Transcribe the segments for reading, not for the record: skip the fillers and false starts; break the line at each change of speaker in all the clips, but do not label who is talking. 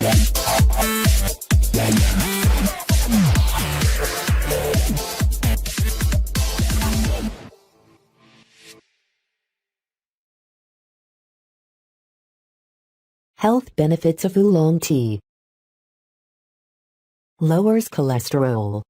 Health benefits of oolong tea. Lowers cholesterol.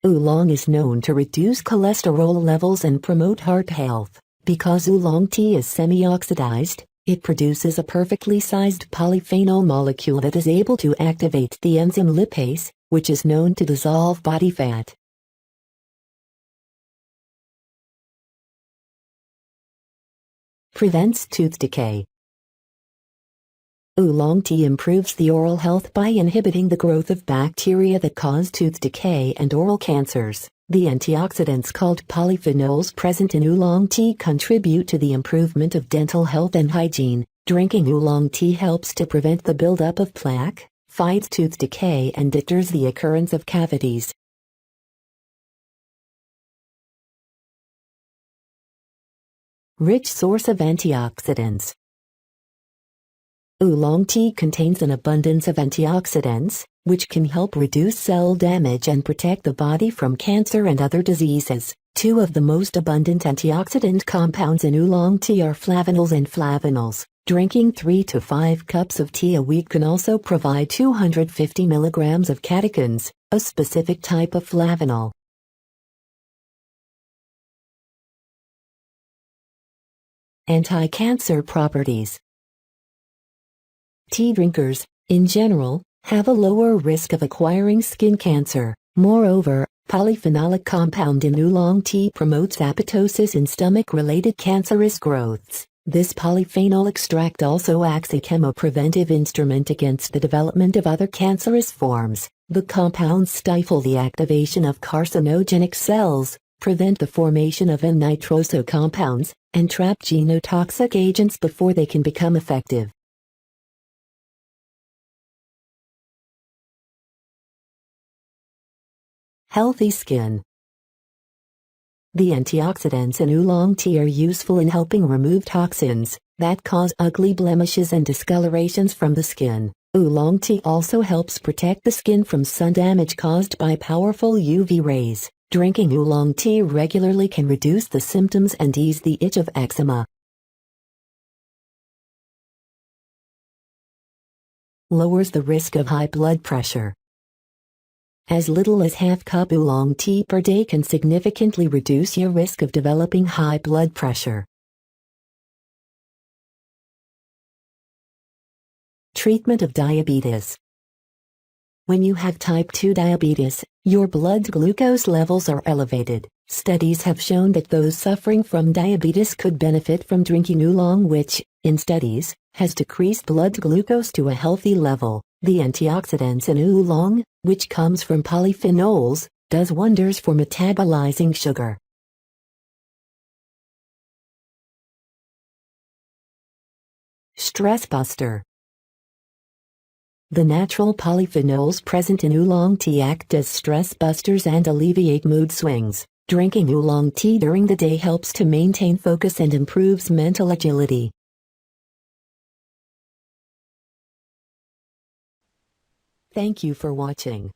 Oolong is known to reduce cholesterol levels and promote heart health. Because oolong tea is semi-oxidized, it produces a perfectly sized polyphenol molecule that is able to activate the enzyme lipase, which is known to dissolve body fat. Prevents tooth decay. Oolong tea improves the oral health by inhibiting the growth of bacteria that cause tooth decay and oral cancers. The antioxidants called polyphenols present in oolong tea contribute to the improvement of dental health and hygiene. Drinking oolong tea helps to prevent the buildup of plaque, fights tooth decay, and deters the occurrence of cavities. Rich source of antioxidants. Oolong tea contains an abundance of antioxidants, which can help reduce cell damage and protect the body from cancer and other diseases. Two of the most abundant antioxidant compounds in oolong tea are flavonols and flavonols. Drinking 3 to 5 cups of tea a week can also provide 250 milligrams of catechins, a specific type of flavanol. Anti-cancer properties. Tea drinkers, in general, have a lower risk of acquiring skin cancer. Moreover, polyphenolic compound in oolong tea promotes apoptosis in stomach-related cancerous growths. This polyphenol extract also acts as a chemopreventive instrument against the development of other cancerous forms. The compounds stifle the activation of carcinogenic cells, prevent the formation of N-nitroso compounds, and trap genotoxic agents before they can become effective. Healthy skin. The antioxidants in oolong tea are useful in helping remove toxins that cause ugly blemishes and discolorations from the skin. Oolong tea also helps protect the skin from sun damage caused by powerful UV rays. Drinking oolong tea regularly can reduce the symptoms and ease the itch of eczema. Lowers the risk of high blood pressure. As little as half cup oolong tea per day can significantly reduce your risk of developing high blood pressure. Treatment of diabetes. When you have type 2 diabetes, your blood glucose levels are elevated. Studies have shown that those suffering from diabetes could benefit from drinking oolong, which, in studies, has decreased blood glucose to a healthy level. The antioxidants in oolong, which comes from polyphenols, does wonders for metabolizing sugar. Stress buster. The natural polyphenols present in oolong tea act as stress busters and alleviate mood swings. Drinking oolong tea during the day helps to maintain focus and improves mental agility. Thank you for watching.